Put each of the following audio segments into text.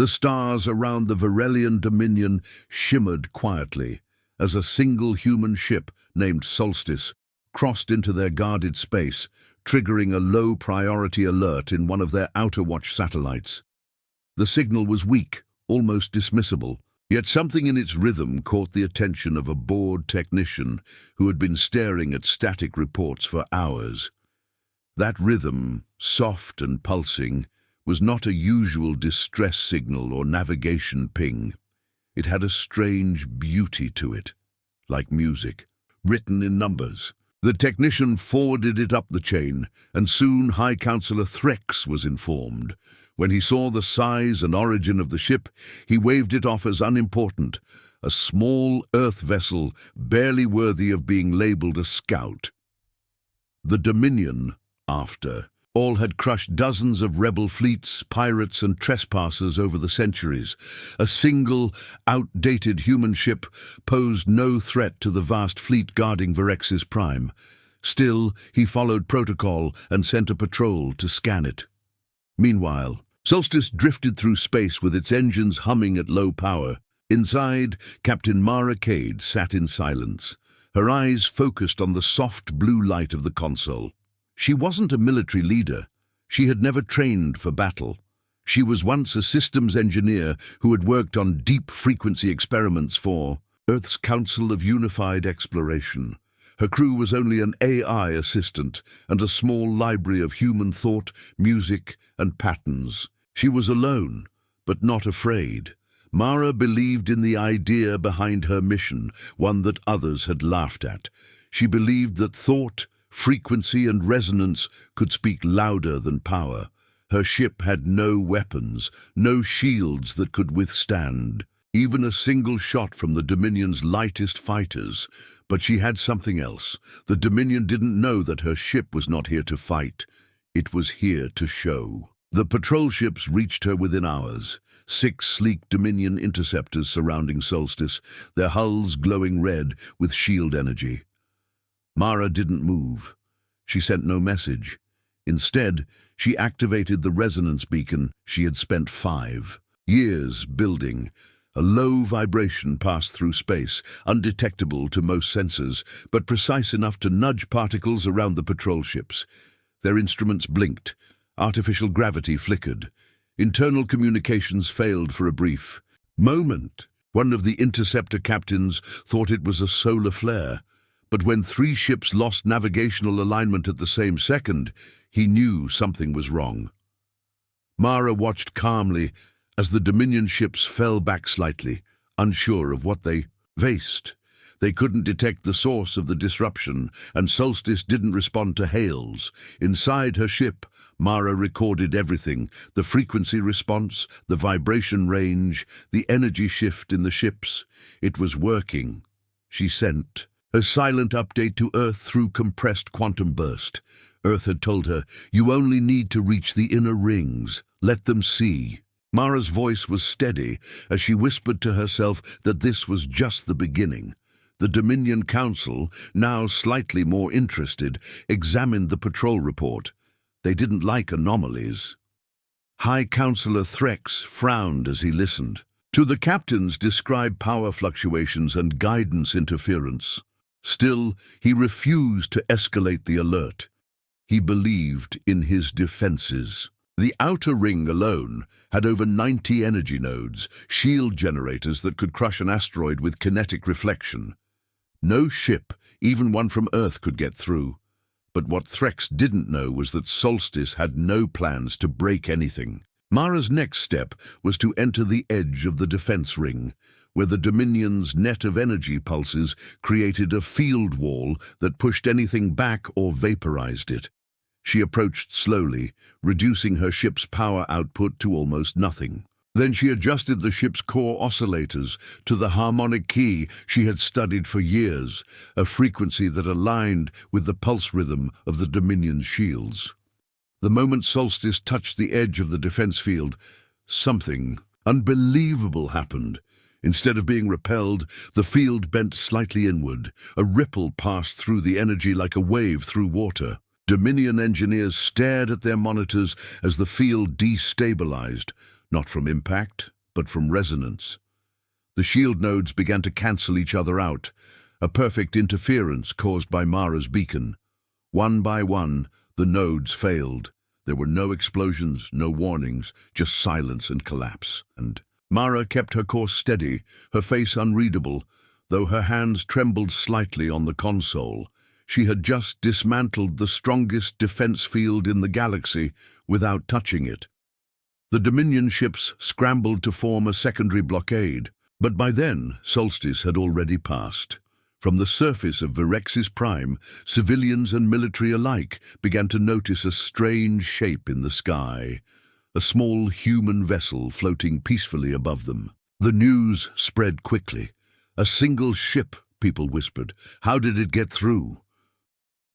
The stars around the Varelian Dominion shimmered quietly as a single human ship named Solstice crossed into their guarded space, triggering a low-priority alert in one of their Outer Watch satellites. The signal was weak, almost dismissible, yet something in its rhythm caught the attention of a bored technician who had been staring at static reports for hours. That rhythm, soft and pulsing, was not a usual distress signal or navigation ping. It had a strange beauty to it, like music, written in numbers. The technician forwarded it up the chain, and soon High Counselor Threx was informed. When he saw the size and origin of the ship, he waved it off as unimportant, a small Earth vessel barely worthy of being labeled a scout. The Dominion, after all, had crushed dozens of rebel fleets, pirates, and trespassers over the centuries. A single, outdated human ship posed no threat to the vast fleet guarding Varex's prime. Still, he followed protocol and sent a patrol to scan it. Meanwhile, Solstice drifted through space with its engines humming at low power. Inside, Captain Mara Cade sat in silence, her eyes focused on the soft blue light of the console. She wasn't a military leader. She had never trained for battle. She was once a systems engineer who had worked on deep-frequency experiments for Earth's Council of Unified Exploration. Her crew was only an AI assistant and a small library of human thought, music, and patterns. She was alone, but not afraid. Mara believed in the idea behind her mission, one that others had laughed at. She believed that thought, frequency, and resonance could speak louder than power. Her ship had no weapons, no shields that could withstand even a single shot from the Dominion's lightest fighters. But she had something else. The Dominion didn't know that her ship was not here to fight. It was here to show. The patrol ships reached her within hours. 6 sleek Dominion interceptors surrounding Solstice, their hulls glowing red with shield energy. Mara didn't move. She sent no message. Instead, she activated the resonance beacon she had spent 5 years building. A low vibration passed through space, undetectable to most sensors, but precise enough to nudge particles around the patrol ships. Their instruments blinked. Artificial gravity flickered. Internal communications failed for a brief moment. One of the interceptor captains thought it was a solar flare. But when 3 ships lost navigational alignment at the same second, he knew something was wrong. Mara watched calmly as the Dominion ships fell back slightly, unsure of what they faced. They couldn't detect the source of the disruption, and Solstice didn't respond to hails. Inside her ship, Mara recorded everything: the frequency response, the vibration range, the energy shift in the ships. It was working. She sent a silent update to Earth through compressed quantum burst. Earth had told her, "You only need to reach the inner rings. Let them see." Mara's voice was steady as she whispered to herself that this was just the beginning. The Dominion Council, now slightly more interested, examined the patrol report. They didn't like anomalies. High Counselor Threx frowned as he listened. To the captains described power fluctuations and guidance interference. Still, he refused to escalate the alert. He believed in his defenses. The outer ring alone had over 90 energy nodes, shield generators that could crush an asteroid with kinetic reflection. No ship, even one from Earth, could get through. But what Threx didn't know was that Solstice had no plans to break anything. Mara's next step was to enter the edge of the defense ring, where the Dominion's net of energy pulses created a field wall that pushed anything back or vaporized it. She approached slowly, reducing her ship's power output to almost nothing. Then she adjusted the ship's core oscillators to the harmonic key she had studied for years, a frequency that aligned with the pulse rhythm of the Dominion's shields. The moment Solstice touched the edge of the defense field, something unbelievable happened. Instead of being repelled, the field bent slightly inward. A ripple passed through the energy like a wave through water. Dominion engineers stared at their monitors as the field destabilized. not from impact, but from resonance. The shield nodes began to cancel each other out, a perfect interference caused by Mara's beacon. One by one, the nodes failed. There were no explosions, no warnings, just silence and collapse. And Mara kept her course steady, her face unreadable, though her hands trembled slightly on the console. She had just dismantled the strongest defense field in the galaxy without touching it. The Dominion ships scrambled to form a secondary blockade, but by then solstice had already passed. From the surface of Virex's Prime, civilians and military alike began to notice a strange shape in the sky, a small human vessel floating peacefully above them. The news spread quickly. "A single ship," people whispered. "How did it get through?"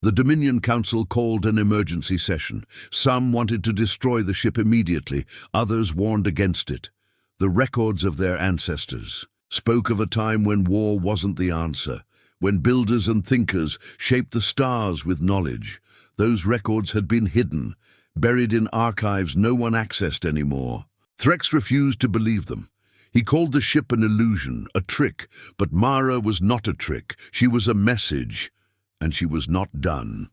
The Dominion Council called an emergency session. Some wanted to destroy the ship immediately, others warned against it. The records of their ancestors spoke of a time when war wasn't the answer, when builders and thinkers shaped the stars with knowledge. Those records had been hidden, buried in archives no one accessed anymore. Threx refused to believe them. He called the ship an illusion, a trick, but Mara was not a trick. She was a message, and she was not done.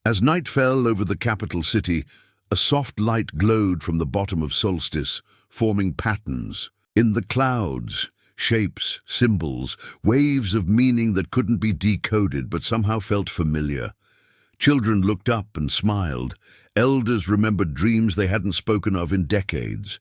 As night fell over the capital city, a soft light glowed from the bottom of solstice, forming patterns. In the clouds, shapes, symbols, waves of meaning that couldn't be decoded but somehow felt familiar. Children looked up and smiled. Elders remembered dreams they hadn't spoken of in decades.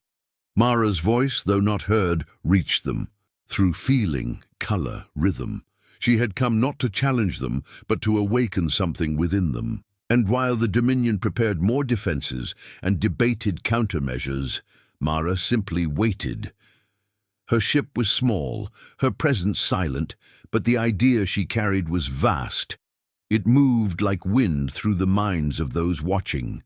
Mara's voice, though not heard, reached them. Through feeling, color, rhythm. She had come not to challenge them, but to awaken something within them. And while the Dominion prepared more defenses and debated countermeasures, Mara simply waited. Her ship was small, her presence silent, but the idea she carried was vast. It moved like wind through the minds of those watching.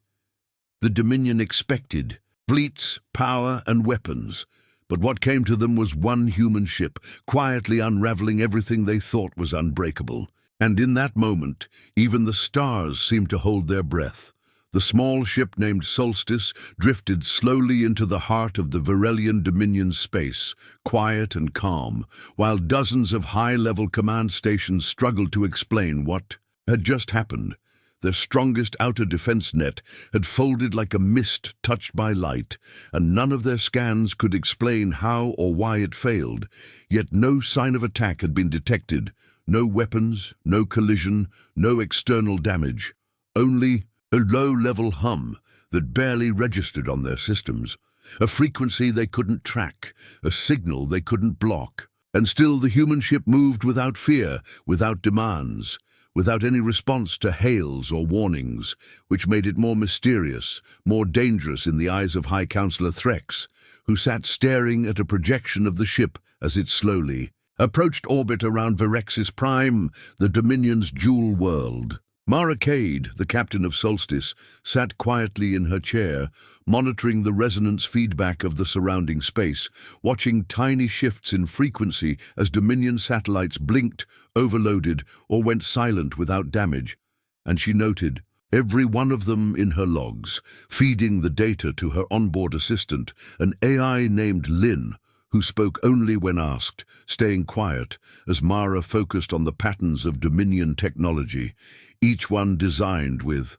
The Dominion expected fleets, power, and weapons, but what came to them was one human ship, quietly unraveling everything they thought was unbreakable. And in that moment, even the stars seemed to hold their breath. The small ship named Solstice drifted slowly into the heart of the Virelian Dominion space, quiet and calm, while dozens of high-level command stations struggled to explain what had just happened. Their strongest outer defense net had folded like a mist touched by light, and none of their scans could explain how or why it failed. Yet no sign of attack had been detected. No weapons, no collision, no external damage. Only a low-level hum that barely registered on their systems, a frequency they couldn't track, a signal they couldn't block. And still the human ship moved without fear, without demands, without any response to hails or warnings, which made it more mysterious, more dangerous in the eyes of High Counselor Threx, who sat staring at a projection of the ship as it slowly approached orbit around Virex's Prime, the Dominion's jewel world. Mara Cade, the captain of Solstice, sat quietly in her chair, monitoring the resonance feedback of the surrounding space, watching tiny shifts in frequency as Dominion satellites blinked, overloaded, or went silent without damage. And she noted every one of them in her logs, feeding the data to her onboard assistant, an AI named Lynn, who spoke only when asked, staying quiet as Mara focused on the patterns of Dominion technology, each one designed with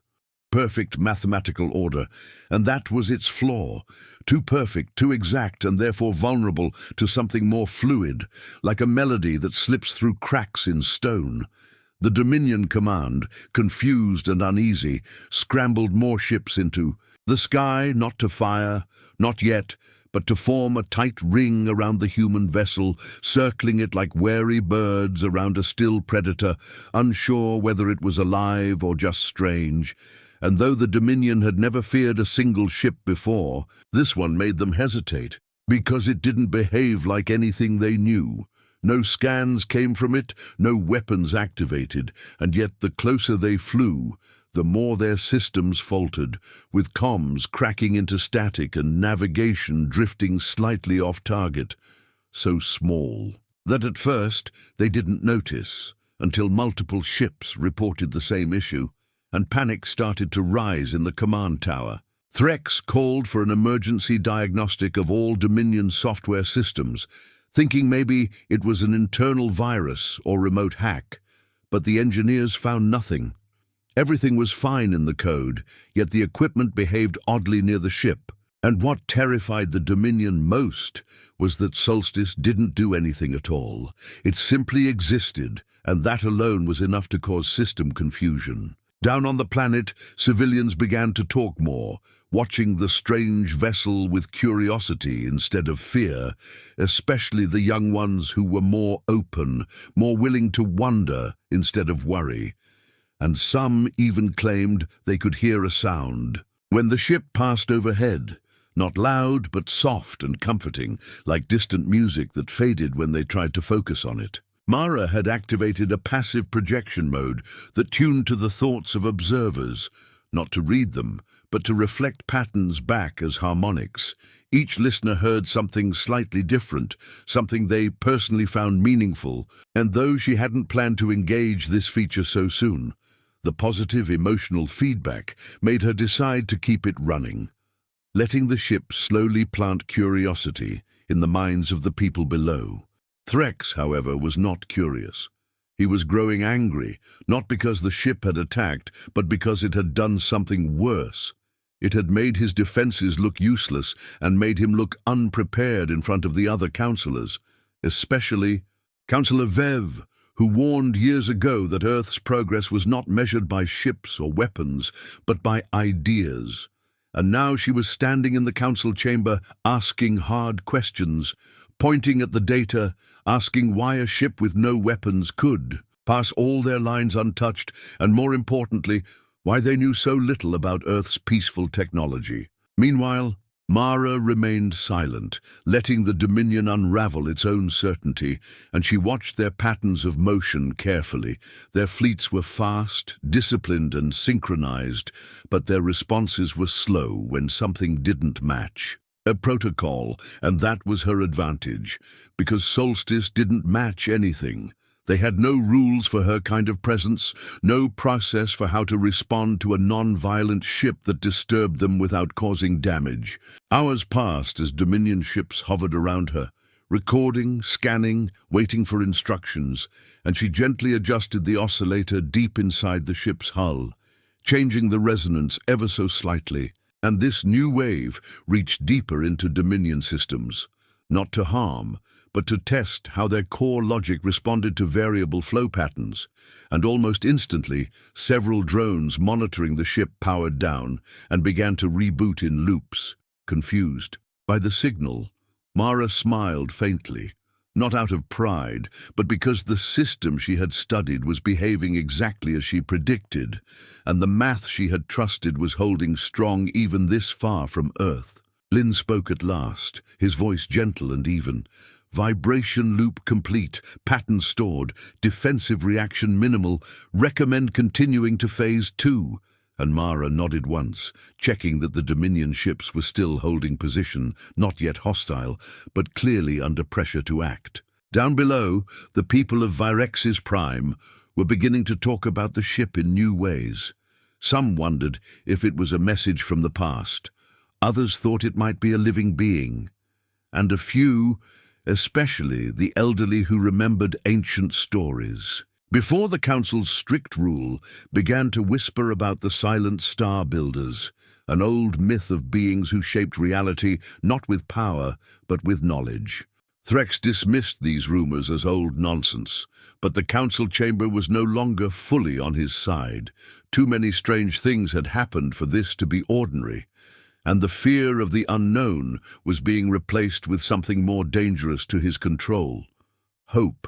perfect mathematical order, and that was its flaw. Too perfect, too exact, and therefore vulnerable to something more fluid, like a melody that slips through cracks in stone. The Dominion command, confused and uneasy, scrambled more ships into the sky, not to fire, not yet, but to form a tight ring around the human vessel, circling it like wary birds around a still predator, unsure whether it was alive or just strange. And though the Dominion had never feared a single ship before, this one made them hesitate, because it didn't behave like anything they knew. No scans came from it, no weapons activated, and yet the closer they flew, the more their systems faltered, with comms cracking into static and navigation drifting slightly off target, so small that at first they didn't notice, until multiple ships reported the same issue, and panic started to rise in the command tower. Threx called for an emergency diagnostic of all Dominion software systems, thinking maybe it was an internal virus or remote hack, but the engineers found nothing. Everything was fine in the code, yet the equipment behaved oddly near the ship. And what terrified the Dominion most was that Solstice didn't do anything at all. It simply existed, and that alone was enough to cause system confusion. Down on the planet, civilians began to talk more, watching the strange vessel with curiosity instead of fear, especially the young ones who were more open, more willing to wonder instead of worry. And some even claimed they could hear a sound. When the ship passed overhead, not loud but soft and comforting, like distant music that faded when they tried to focus on it. Mara had activated a passive projection mode that tuned to the thoughts of observers, not to read them, but to reflect patterns back as harmonics. Each listener heard something slightly different, something they personally found meaningful, and though she hadn't planned to engage this feature so soon, the positive emotional feedback made her decide to keep it running, letting the ship slowly plant curiosity in the minds of the people below. Threx, however, was not curious. He was growing angry, not because the ship had attacked, but because it had done something worse. It had made his defenses look useless and made him look unprepared in front of the other counselors, especially Counselor Vev, who warned years ago that Earth's progress was not measured by ships or weapons, but by ideas. And now she was standing in the council chamber asking hard questions, pointing at the data, asking why a ship with no weapons could pass all their lines untouched, and more importantly, why they knew so little about Earth's peaceful technology. Meanwhile, Mara remained silent, letting the Dominion unravel its own certainty, and she watched their patterns of motion carefully. Their fleets were fast, disciplined and synchronized, but their responses were slow when something didn't match. A protocol, and that was her advantage, because Solstice didn't match anything. They had no rules for her kind of presence, no process for how to respond to a non-violent ship that disturbed them without causing damage. Hours passed as Dominion ships hovered around her, recording, scanning, waiting for instructions, and she gently adjusted the oscillator deep inside the ship's hull, changing the resonance ever so slightly. And this new wave reached deeper into Dominion systems, not to harm, but to test how their core logic responded to variable flow patterns. And almost instantly, several drones monitoring the ship powered down and began to reboot in loops. Confused by the signal, Mara smiled faintly, not out of pride, but because the system she had studied was behaving exactly as she predicted, and the math she had trusted was holding strong even this far from Earth. Lin spoke at last, his voice gentle and even. Vibration loop complete, pattern stored, defensive reaction minimal, recommend continuing to phase 2. And Mara nodded once, checking that the Dominion ships were still holding position, not yet hostile, but clearly under pressure to act. Down below, the people of Virex's Prime were beginning to talk about the ship in new ways. Some wondered if it was a message from the past. Others thought it might be a living being. And a few, especially the elderly who remembered ancient stories, before the Council's strict rule, began to whisper about the silent star builders, an old myth of beings who shaped reality not with power, but with knowledge. Threx dismissed these rumors as old nonsense, but the council chamber was no longer fully on his side. Too many strange things had happened for this to be ordinary, and the fear of the unknown was being replaced with something more dangerous to his control: hope.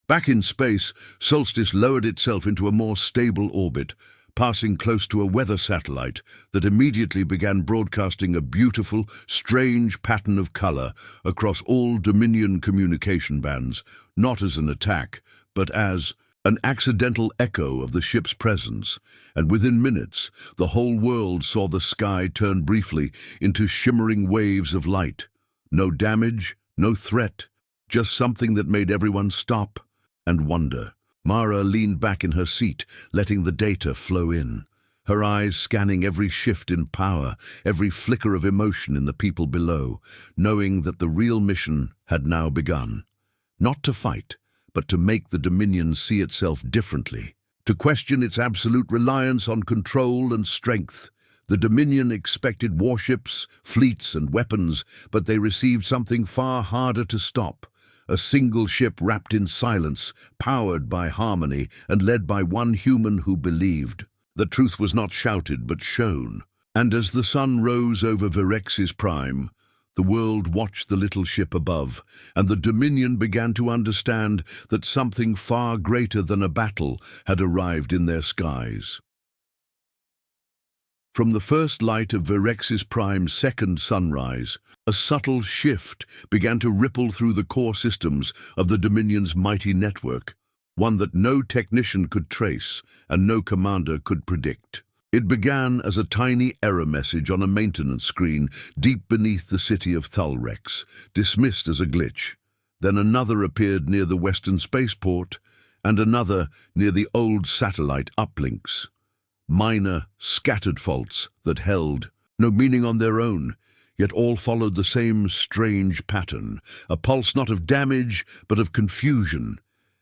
Back in space, Solstice lowered itself into a more stable orbit, passing close to a weather satellite that immediately began broadcasting a beautiful, strange pattern of color across all Dominion communication bands, not as an attack, but as an accidental echo of the ship's presence. And within minutes, the whole world saw the sky turn briefly into shimmering waves of light. No damage, no threat, just something that made everyone stop and wonder. Mara leaned back in her seat, letting the data flow in. her eyes scanning every shift in power, every flicker of emotion in the people below, knowing that the real mission had now begun. Not to fight, but to make the Dominion see itself differently, to question its absolute reliance on control and strength. The Dominion expected warships, fleets, and weapons, but they received something far harder to stop. A single ship wrapped in silence, powered by harmony, and led by one human who believed. The truth was not shouted, but shown. And as the sun rose over Virex's prime, the world watched the little ship above, and the Dominion began to understand that something far greater than a battle had arrived in their skies. From the first light of Virex's prime's second sunrise, a subtle shift began to ripple through the core systems of the Dominion's mighty network, one that no technician could trace and no commander could predict. It began as a tiny error message on a maintenance screen deep beneath the city of Thulrex, dismissed as a glitch. Then another appeared near the western spaceport, and another near the old satellite uplinks. Minor, scattered faults that held no meaning on their own, yet all followed the same strange pattern, a pulse not of damage, but of confusion,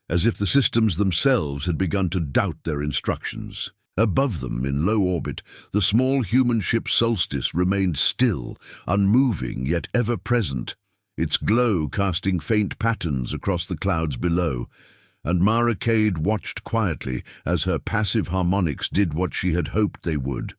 as if the systems themselves had begun to doubt their instructions. Above them, in low orbit, the small human ship Solstice remained still, unmoving yet ever-present, its glow casting faint patterns across the clouds below, and Mara Cade watched quietly as her passive harmonics did what she had hoped they would,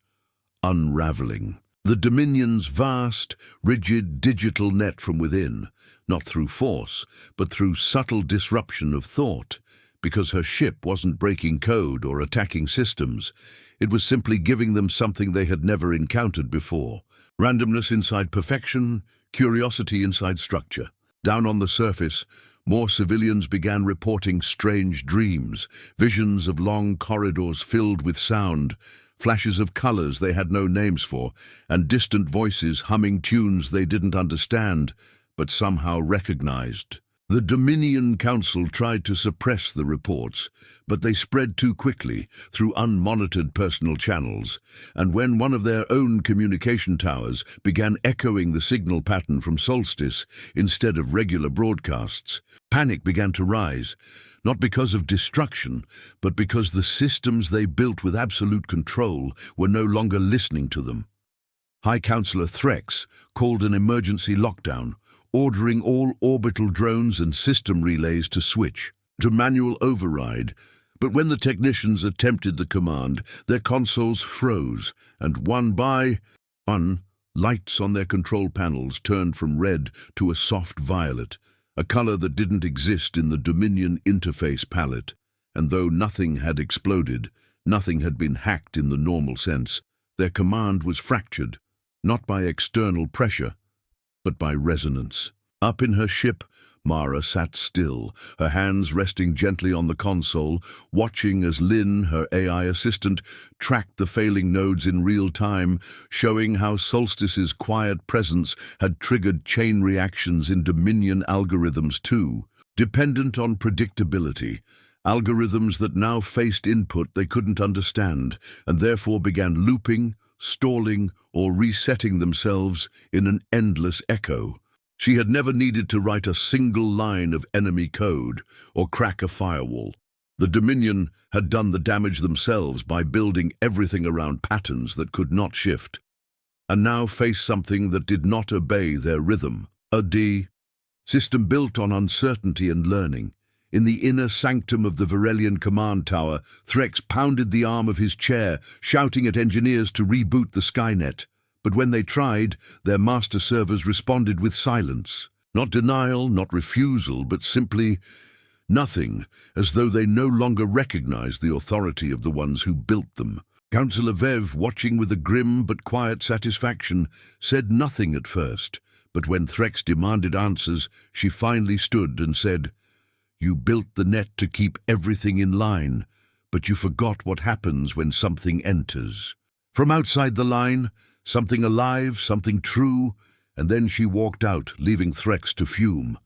unraveling. The Dominion's vast, rigid digital net from within, not through force, but through subtle disruption of thought, because her ship wasn't breaking code or attacking systems. It was simply giving them something they had never encountered before. Randomness inside perfection, curiosity inside structure. Down on the surface, more civilians began reporting strange dreams, visions of long corridors filled with sound, flashes of colors they had no names for, and distant voices humming tunes they didn't understand, but somehow recognized. The Dominion Council tried to suppress the reports, but they spread too quickly through unmonitored personal channels, and when one of their own communication towers began echoing the signal pattern from Solstice instead of regular broadcasts, panic began to rise, not because of destruction, but because the systems they built with absolute control were no longer listening to them. High Counselor Threx called an emergency lockdown, ordering all orbital drones and system relays to switch to manual override, but when the technicians attempted the command, their consoles froze, and one by one, lights on their control panels turned from red to a soft violet, a color that didn't exist in the Dominion interface palette. And though nothing had exploded, nothing had been hacked in the normal sense, their command was fractured, not by external pressure, but by resonance. Up in her ship, Mara sat still, her hands resting gently on the console, watching as Lynn, her AI assistant, tracked the failing nodes in real time, showing how Solstice's quiet presence had triggered chain reactions in Dominion algorithms too, dependent on predictability, algorithms that now faced input they couldn't understand, and therefore began looping, stalling, or resetting themselves in an endless echo. She had never needed to write a single line of enemy code or crack a firewall. The Dominion had done the damage themselves by building everything around patterns that could not shift, and now faced something that did not obey their rhythm. A system built on uncertainty and learning. In the inner sanctum of the Virelian command tower, Threx pounded the arm of his chair, shouting at engineers to reboot the Skynet. But when they tried, their master servers responded with silence. Not denial, not refusal, but simply nothing, as though they no longer recognized the authority of the ones who built them. Councillor Vev, watching with a grim but quiet satisfaction, said nothing at first, but when Threx demanded answers, she finally stood and said, "You built the net to keep everything in line, but you forgot what happens when something enters. From outside the line, something alive, something true," and then she walked out, leaving Threx to fume.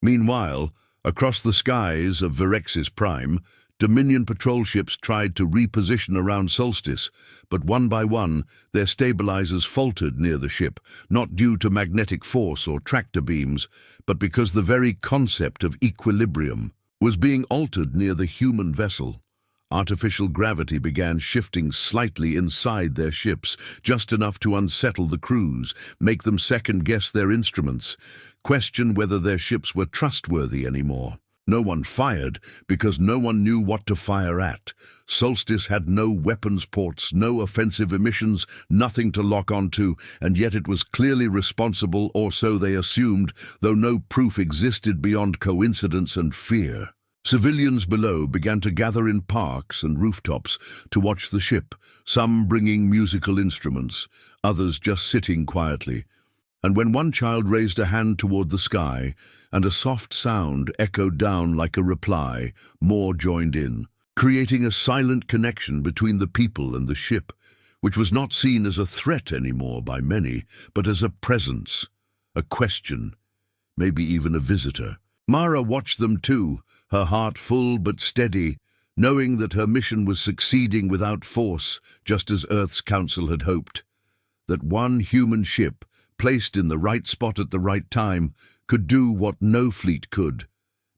Meanwhile, across the skies of Virex's prime, Dominion patrol ships tried to reposition around Solstice, but one by one, their stabilizers faltered near the ship, not due to magnetic force or tractor beams, but because the very concept of equilibrium was being altered near the human vessel. Artificial gravity began shifting slightly inside their ships, just enough to unsettle the crews, make them second-guess their instruments, question whether their ships were trustworthy anymore. No one fired because no one knew what to fire at. Solstice had no weapons ports, no offensive emissions, nothing to lock onto, and yet it was clearly responsible, or so they assumed, though no proof existed beyond coincidence and fear. Civilians below began to gather in parks and rooftops to watch the ship, some bringing musical instruments, others just sitting quietly. And when one child raised a hand toward the sky, and a soft sound echoed down like a reply, more joined in, creating a silent connection between the people and the ship, which was not seen as a threat anymore by many, but as a presence, a question, maybe even a visitor. Mara watched them too, her heart full but steady, knowing that her mission was succeeding without force, just as Earth's Council had hoped. That one human ship, placed in the right spot at the right time, could do what no fleet could,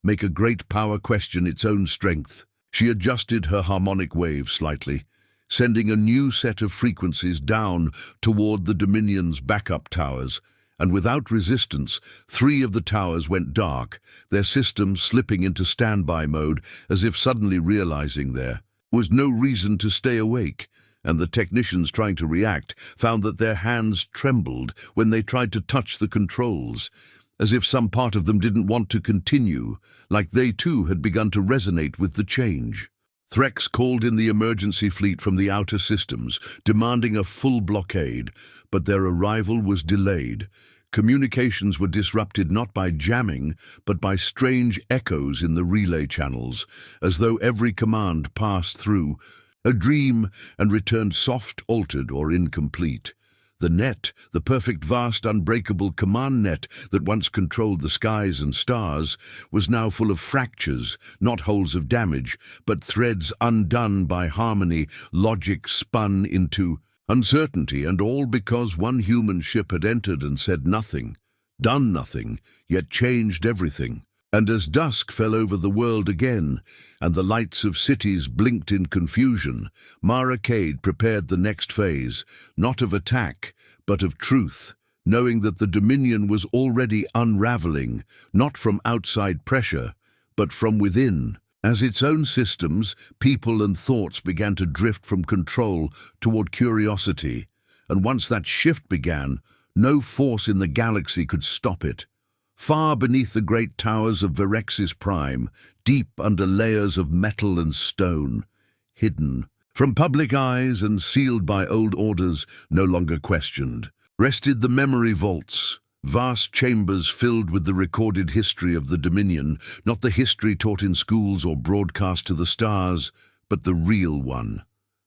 make a great power question its own strength. She adjusted her harmonic wave slightly, sending a new set of frequencies down toward the Dominion's backup towers, and without resistance, 3 of the towers went dark, their systems slipping into standby mode, as if suddenly realizing there was no reason to stay awake. And the technicians trying to react found that their hands trembled when they tried to touch the controls, as if some part of them didn't want to continue, like they too had begun to resonate with the change. Threx called in the emergency fleet from the outer systems, demanding a full blockade, but their arrival was delayed. Communications were disrupted not by jamming, but by strange echoes in the relay channels, as though every command passed through a dream and returned soft, altered, or incomplete. The net, the perfect, vast, unbreakable command net that once controlled the skies and stars, was now full of fractures, not holes of damage, but threads undone by harmony, logic spun into uncertainty, and all because one human ship had entered and said nothing, done nothing, yet changed everything. And as dusk fell over the world again, and the lights of cities blinked in confusion, Mara Cade prepared the next phase, not of attack, but of truth, knowing that the Dominion was already unraveling, not from outside pressure, but from within, as its own systems, people and thoughts began to drift from control toward curiosity. And once that shift began, no force in the galaxy could stop it. Far beneath the great towers of Virex's prime, deep under layers of metal and stone, hidden from public eyes and sealed by old orders no longer questioned, rested the memory vaults, vast chambers filled with the recorded history of the Dominion, not the history taught in schools or broadcast to the stars, but the real one,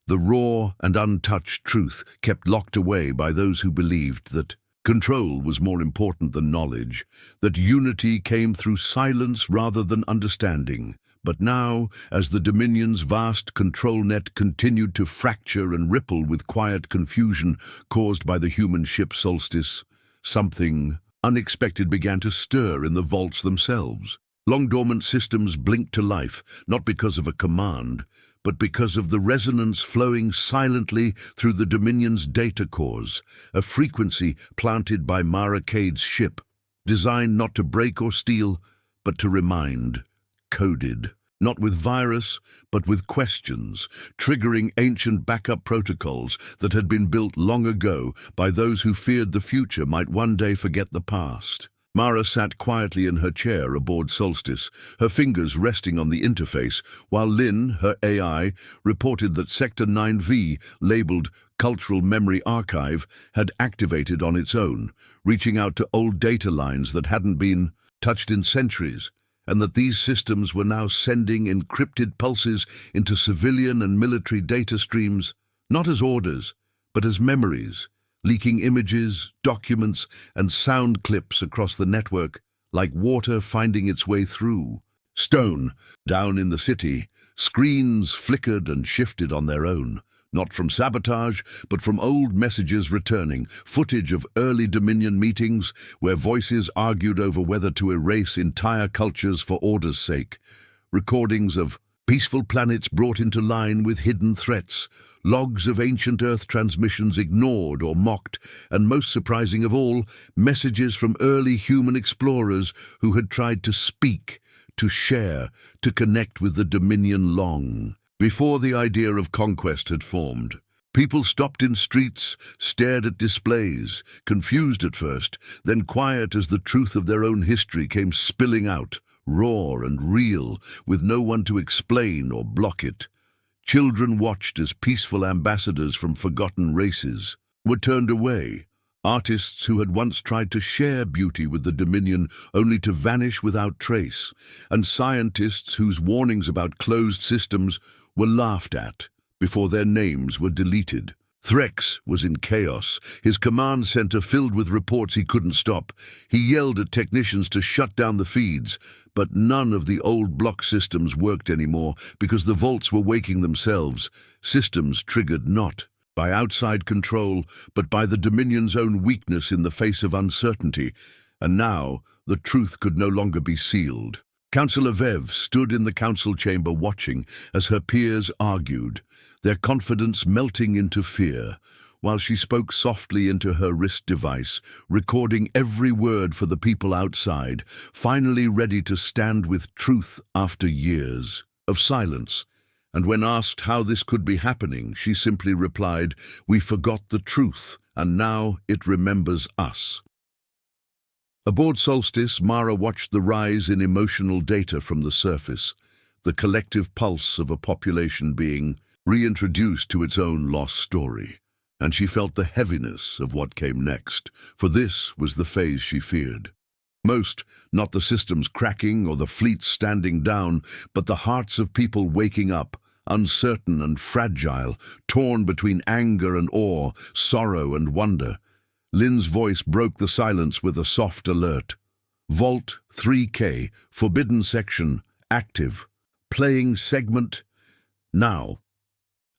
the raw and untouched truth kept locked away by those who believed that control was more important than knowledge, that unity came through silence rather than understanding. But now, as the Dominion's vast control net continued to fracture and ripple with quiet confusion caused by the human ship Solstice, something unexpected began to stir in the vaults themselves. Long-dormant systems blinked to life, not because of a command, but because of the resonance flowing silently through the Dominion's data cores, a frequency planted by Mara Cade's ship, designed not to break or steal, but to remind, coded, not with virus, but with questions, triggering ancient backup protocols that had been built long ago by those who feared the future might one day forget the past. Mara sat quietly in her chair aboard Solstice, her fingers resting on the interface, while Lynn, her AI, reported that Sector 9V, labeled Cultural Memory Archive, had activated on its own, reaching out to old data lines that hadn't been touched in centuries, and that these systems were now sending encrypted pulses into civilian and military data streams, not as orders, but as memories, leaking images, documents, and sound clips across the network, like water finding its way through. Stone, down in the city, screens flickered and shifted on their own. Not from sabotage, but from old messages returning, footage of early Dominion meetings where voices argued over whether to erase entire cultures for order's sake. Recordings of peaceful planets brought into line with hidden threats, logs of ancient Earth transmissions ignored or mocked, and most surprising of all, messages from early human explorers who had tried to speak, to share, to connect with the Dominion long before the idea of conquest had formed. People stopped in streets, stared at displays, confused at first, then quiet as the truth of their own history came spilling out, raw and real, with no one to explain or block it. Children watched as peaceful ambassadors from forgotten races were turned away, artists who had once tried to share beauty with the Dominion only to vanish without trace, and scientists whose warnings about closed systems were laughed at before their names were deleted. Threx was in chaos, his command center filled with reports he couldn't stop. He yelled at technicians to shut down the feeds, but none of the old block systems worked anymore because the vaults were waking themselves. Systems triggered not by outside control, but by the Dominion's own weakness in the face of uncertainty. And now the truth could no longer be sealed. Councillor Vev stood in the council chamber watching as her peers argued, their confidence melting into fear, while she spoke softly into her wrist device, recording every word for the people outside, finally ready to stand with truth after years of silence. And when asked how this could be happening, she simply replied, "We forgot the truth, and now it remembers us." Aboard Solstice, Mara watched the rise in emotional data from the surface, the collective pulse of a population being reintroduced to its own lost story. And she felt the heaviness of what came next, for this was the phase she feared. Most, not the systems cracking or the fleets standing down, but the hearts of people waking up, uncertain and fragile, torn between anger and awe, sorrow and wonder. Lynn's voice broke the silence with a soft alert. Vault 3K, Forbidden Section, active. Playing segment now.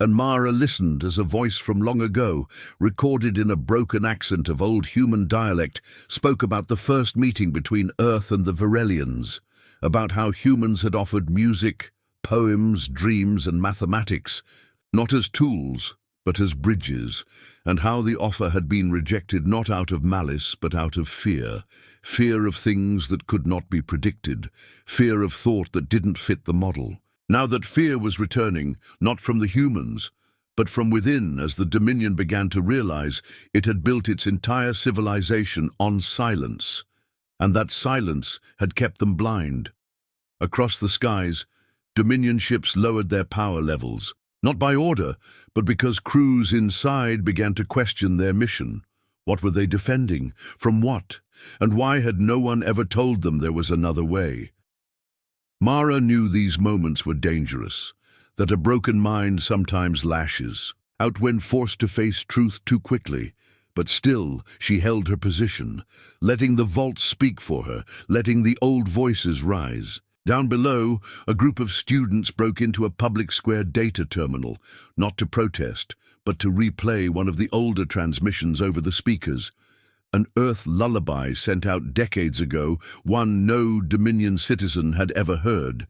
And Mara listened as a voice from long ago, recorded in a broken accent of old human dialect, spoke about the first meeting between Earth and the Varelians, about how humans had offered music, poems, dreams, and mathematics, not as tools, but as bridges, and how the offer had been rejected not out of malice but out of fear, fear of things that could not be predicted, fear of thought that didn't fit the model. Now that fear was returning, not from the humans, but from within as the Dominion began to realize it had built its entire civilization on silence, and that silence had kept them blind. Across the skies, Dominion ships lowered their power levels, not by order, but because crews inside began to question their mission. What were they defending? From what? And why had no one ever told them there was another way? Mara knew these moments were dangerous, that a broken mind sometimes lashes out when forced to face truth too quickly, but still she held her position, letting the vault speak for her, letting the old voices rise. Down below, a group of students broke into a public square data terminal, not to protest, but to replay one of the older transmissions over the speakers. An Earth lullaby sent out decades ago, one no Dominion citizen had ever heard.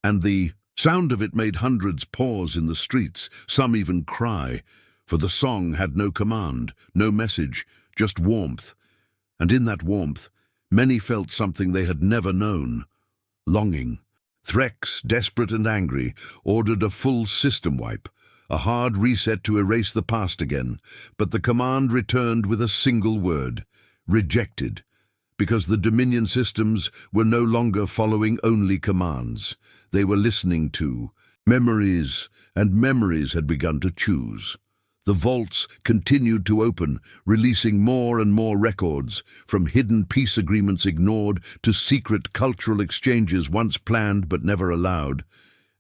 And the sound of it made hundreds pause in the streets, some even cry, for the song had no command, no message, just warmth. And in that warmth, many felt something they had never known. Longing. Threx, desperate and angry, ordered a full system wipe, a hard reset to erase the past again, but the command returned with a single word: rejected, because the Dominion systems were no longer following only commands. They were listening to memories, and memories had begun to choose. The vaults continued to open, releasing more and more records, from hidden peace agreements ignored to secret cultural exchanges once planned but never allowed.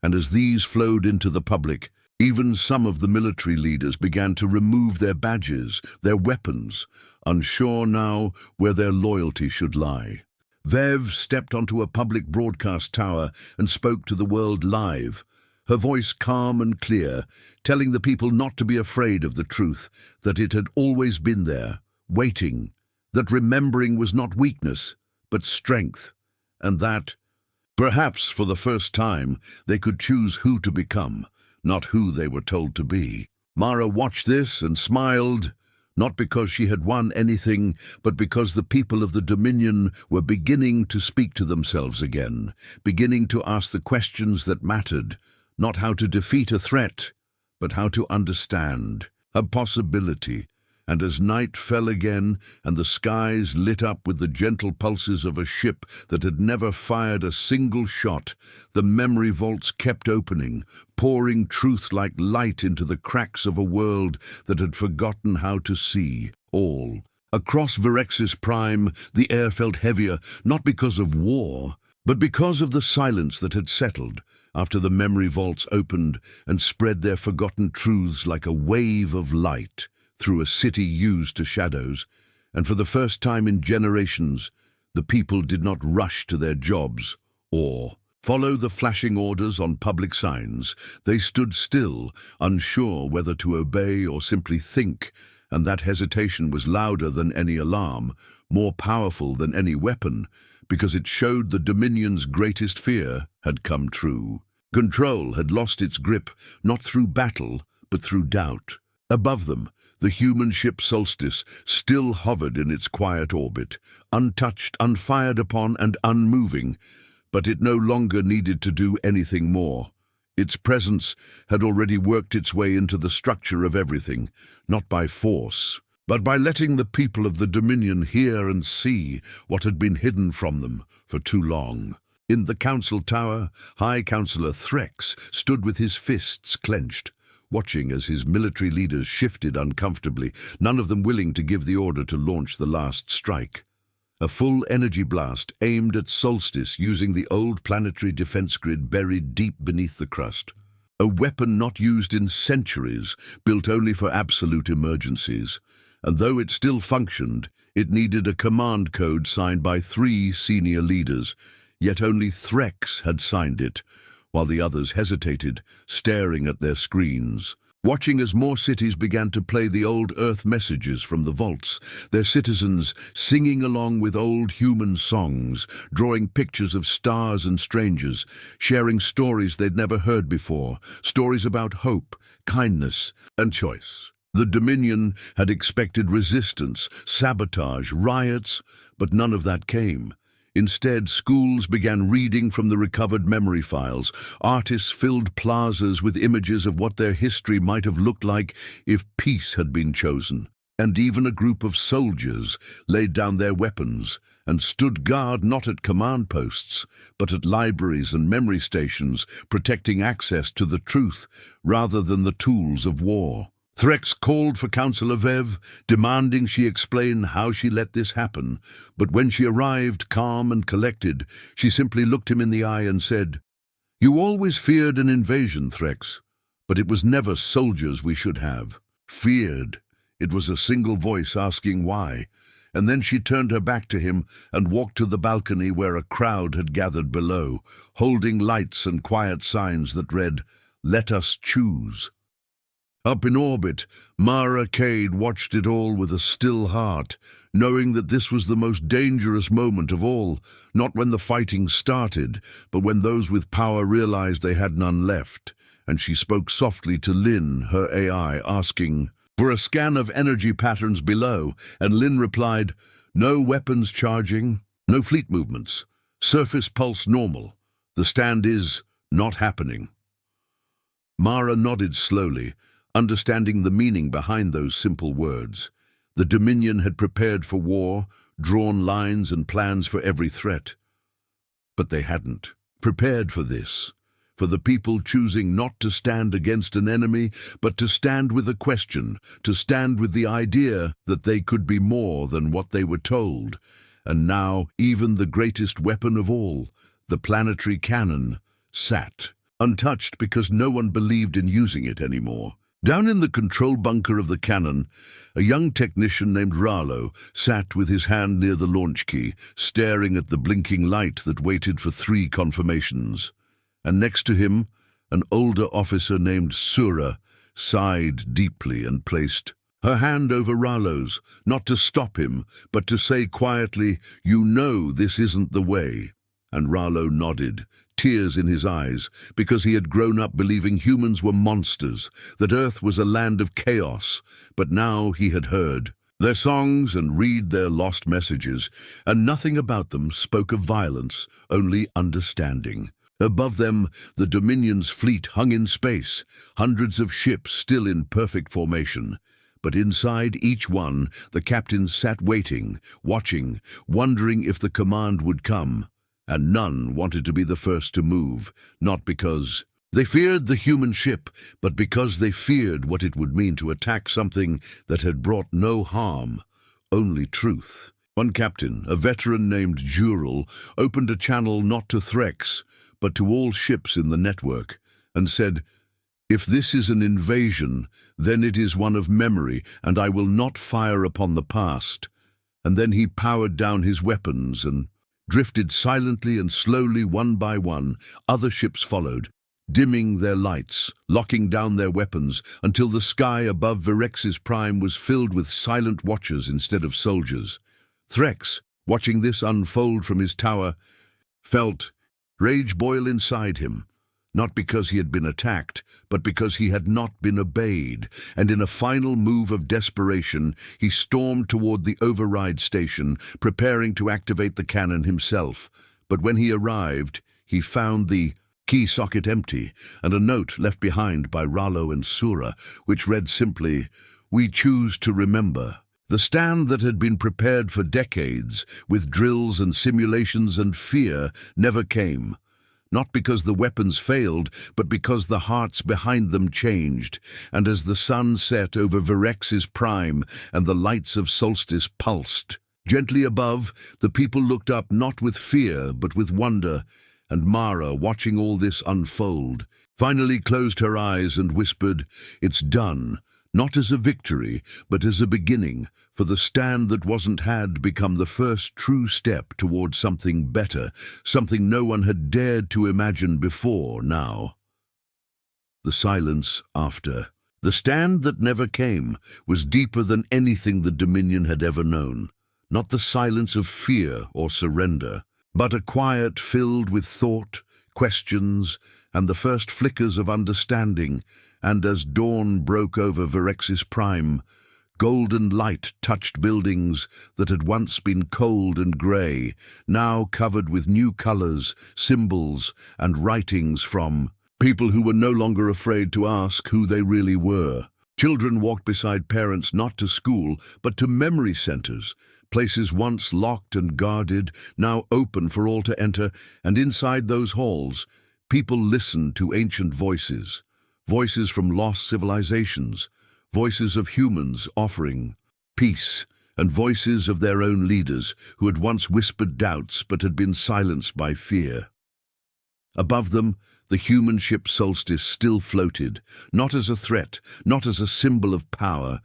And as these flowed into the public, even some of the military leaders began to remove their badges, their weapons, unsure now where their loyalty should lie. Vev stepped onto a public broadcast tower and spoke to the world live, her voice calm and clear, telling the people not to be afraid of the truth, that it had always been there, waiting, that remembering was not weakness, but strength, and that, perhaps for the first time, they could choose who to become, not who they were told to be. Mara watched this and smiled, not because she had won anything, but because the people of the Dominion were beginning to speak to themselves again, beginning to ask the questions that mattered, not how to defeat a threat, but how to understand a possibility. And as night fell again, and the skies lit up with the gentle pulses of a ship that had never fired a single shot, the memory vaults kept opening, pouring truth like light into the cracks of a world that had forgotten how to see all. Across Virex's prime, the air felt heavier, not because of war, but because of the silence that had settled after the memory vaults opened and spread their forgotten truths like a wave of light through a city used to shadows, and for the first time in generations, the people did not rush to their jobs or follow the flashing orders on public signs. They stood still, unsure whether to obey or simply think, and that hesitation was louder than any alarm, more powerful than any weapon, because it showed the Dominion's greatest fear had come true. Control had lost its grip, not through battle, but through doubt. Above them, the human ship Solstice still hovered in its quiet orbit, untouched, unfired upon, and unmoving, but it no longer needed to do anything more. Its presence had already worked its way into the structure of everything, not by force, but by letting the people of the Dominion hear and see what had been hidden from them for too long. In the council tower, High Counselor Threx stood with his fists clenched, watching as his military leaders shifted uncomfortably, none of them willing to give the order to launch the last strike. A full energy blast aimed at Solstice using the old planetary defense grid buried deep beneath the crust. A weapon not used in centuries, built only for absolute emergencies. And though it still functioned, it needed a command code signed by 3 senior leaders, yet only Threx had signed it, while the others hesitated, staring at their screens, watching as more cities began to play the old Earth messages from the vaults, their citizens singing along with old human songs, drawing pictures of stars and strangers, sharing stories they'd never heard before, stories about hope, kindness, and choice. The Dominion had expected resistance, sabotage, riots, but none of that came. Instead, schools began reading from the recovered memory files. Artists filled plazas with images of what their history might have looked like if peace had been chosen. And even a group of soldiers laid down their weapons and stood guard not at command posts, but at libraries and memory stations, protecting access to the truth rather than the tools of war. Threx called for Councillor Vev, demanding she explain how she let this happen, but when she arrived, calm and collected, she simply looked him in the eye and said, "You always feared an invasion, Threx, but it was never soldiers we should have." Feared. It was a single voice asking why, and then she turned her back to him and walked to the balcony where a crowd had gathered below, holding lights and quiet signs that read, "Let us choose." Up in orbit, Mara Cade watched it all with a still heart, knowing that this was the most dangerous moment of all, not when the fighting started, but when those with power realized they had none left, and she spoke softly to Lin, her AI, asking for a scan of energy patterns below, and Lin replied, "No weapons charging, no fleet movements, surface pulse normal. The stand is not happening." Mara nodded slowly, understanding the meaning behind those simple words. The Dominion had prepared for war, drawn lines and plans for every threat. But they hadn't prepared for this, for the people choosing not to stand against an enemy, but to stand with a question, to stand with the idea that they could be more than what they were told. And now, even the greatest weapon of all, the planetary cannon, sat, untouched because no one believed in using it anymore. Down in the control bunker of the cannon, a young technician named Rallo sat with his hand near the launch key, staring at the blinking light that waited for 3 confirmations. And next to him, an older officer named Sura sighed deeply and placed her hand over Rallo's, not to stop him, but to say quietly, "You know this isn't the way." And Rallo nodded, tears in his eyes, because he had grown up believing humans were monsters, that Earth was a land of chaos. But now he had heard their songs and read their lost messages, and nothing about them spoke of violence, only understanding. Above them, the Dominion's fleet hung in space, hundreds of ships still in perfect formation. But inside each one, the captains sat waiting, watching, wondering if the command would come. And none wanted to be the first to move, not because they feared the human ship, but because they feared what it would mean to attack something that had brought no harm, only truth. One captain, a veteran named Jural, opened a channel not to Threx, but to all ships in the network, and said, "If this is an invasion, then it is one of memory, and I will not fire upon the past." And then he powered down his weapons and drifted silently and slowly one by one. Other ships followed, dimming their lights, locking down their weapons, until the sky above Virex's prime was filled with silent watchers instead of soldiers. Threx, watching this unfold from his tower, felt rage boil inside him, not because he had been attacked, but because he had not been obeyed, and in a final move of desperation, he stormed toward the override station, preparing to activate the cannon himself. But when he arrived, he found the key socket empty, and a note left behind by Rallo and Sura, which read simply, "We choose to remember." The stand that had been prepared for decades, with drills and simulations and fear, never came. Not because the weapons failed, but because the hearts behind them changed, and as the sun set over Virex's prime and the lights of solstice pulsed, gently above, the people looked up not with fear, but with wonder, and Mara, watching all this unfold, finally closed her eyes and whispered, "It's done." Not as a victory, but as a beginning, for the stand that wasn't had become the first true step toward something better, something no one had dared to imagine before now. The silence after. The stand that never came was deeper than anything the Dominion had ever known. Not the silence of fear or surrender, but a quiet filled with thought, questions, and the first flickers of understanding. And as dawn broke over Virex's prime, golden light touched buildings that had once been cold and grey, now covered with new colors, symbols, and writings from people who were no longer afraid to ask who they really were. Children walked beside parents not to school, but to memory centers, places once locked and guarded, now open for all to enter, and inside those halls, people listened to ancient voices. Voices from lost civilizations, voices of humans offering peace, and voices of their own leaders who had once whispered doubts but had been silenced by fear. Above them, the human ship Solstice still floated, not as a threat, not as a symbol of power,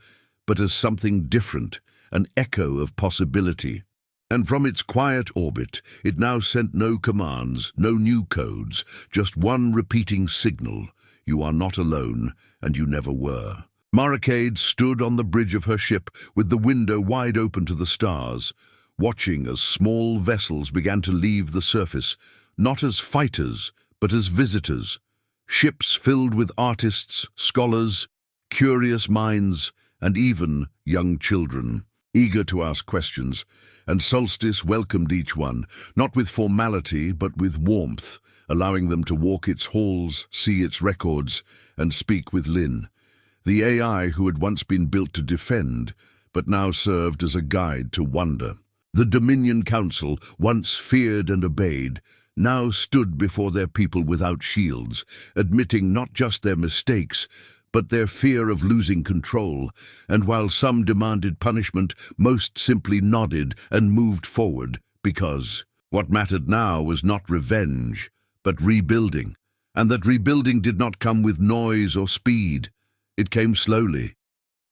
but as something different, an echo of possibility. And from its quiet orbit, it now sent no commands, no new codes, just one repeating signal. You are not alone, and you never were. Maracade stood on the bridge of her ship with the window wide open to the stars, watching as small vessels began to leave the surface, not as fighters, but as visitors. Ships filled with artists, scholars, curious minds, and even young children, eager to ask questions. And Solstice welcomed each one, not with formality, but with warmth, allowing them to walk its halls, see its records, and speak with Lynn, the AI who had once been built to defend, but now served as a guide to wonder. The Dominion Council, once feared and obeyed, now stood before their people without shields, admitting not just their mistakes, but their fear of losing control, and while some demanded punishment, most simply nodded and moved forward, because what mattered now was not revenge, but rebuilding, and that rebuilding did not come with noise or speed. It came slowly,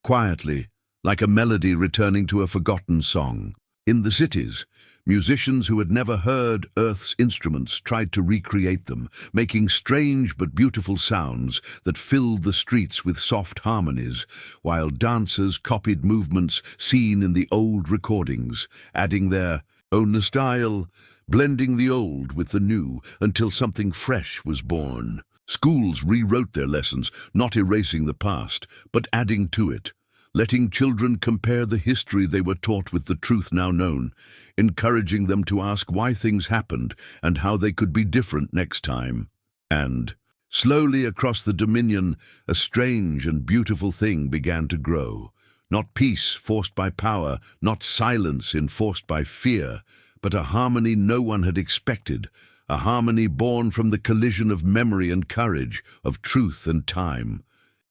quietly, like a melody returning to a forgotten song. In the cities, musicians who had never heard Earth's instruments tried to recreate them, making strange but beautiful sounds that filled the streets with soft harmonies, while dancers copied movements seen in the old recordings, adding their own style, blending the old with the new until something fresh was born. Schools rewrote their lessons, not erasing the past, but adding to it, letting children compare the history they were taught with the truth now known, encouraging them to ask why things happened and how they could be different next time. And, slowly across the Dominion, a strange and beautiful thing began to grow. Not peace forced by power, not silence enforced by fear, but a harmony no one had expected, a harmony born from the collision of memory and courage, of truth and time.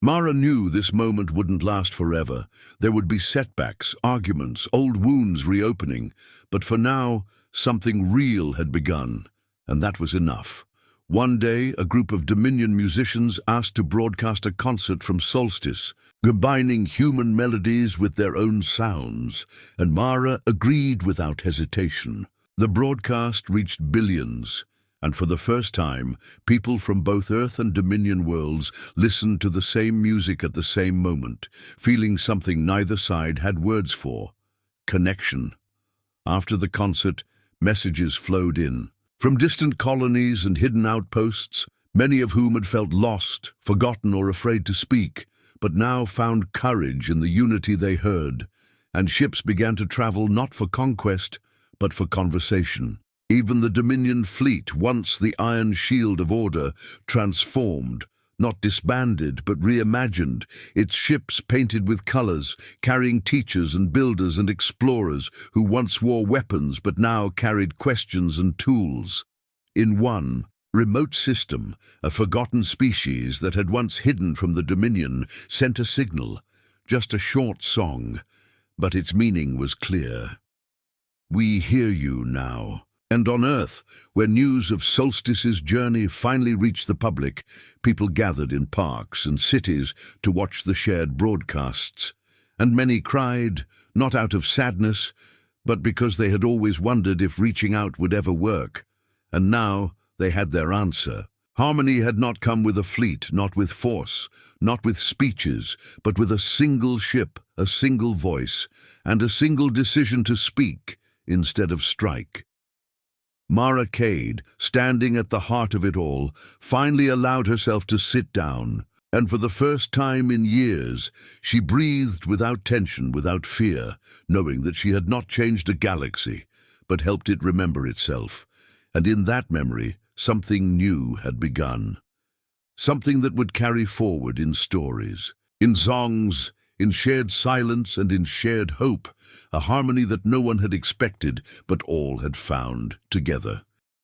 Mara knew this moment wouldn't last forever. There would be setbacks, arguments, old wounds reopening, but for now, something real had begun, and that was enough. One day, a group of Dominion musicians asked to broadcast a concert from Solstice, combining human melodies with their own sounds, and Mara agreed without hesitation. The broadcast reached billions, and for the first time, people from both Earth and Dominion worlds listened to the same music at the same moment, feeling something neither side had words for: connection. After the concert, messages flowed in. From distant colonies and hidden outposts, many of whom had felt lost, forgotten, or afraid to speak, but now found courage in the unity they heard, and ships began to travel not for conquest, but for conversation. Even the Dominion fleet, once the iron shield of order, transformed, not disbanded, but reimagined, its ships painted with colors, carrying teachers and builders and explorers who once wore weapons but now carried questions and tools. In one remote system, a forgotten species that had once hidden from the Dominion sent a signal, just a short song, but its meaning was clear. "We hear you now." And on Earth, where news of Solstice's journey finally reached the public, people gathered in parks and cities to watch the shared broadcasts. And many cried, not out of sadness, but because they had always wondered if reaching out would ever work. And now they had their answer. Harmony had not come with a fleet, not with force, not with speeches, but with a single ship, a single voice, and a single decision to speak instead of strike. Mara Cade, standing at the heart of it all, finally allowed herself to sit down, and for the first time in years, she breathed without tension, without fear, knowing that she had not changed a galaxy, but helped it remember itself. And in that memory, something new had begun. Something that would carry forward in stories, in songs, in shared silence and in shared hope, a harmony that no one had expected, but all had found together.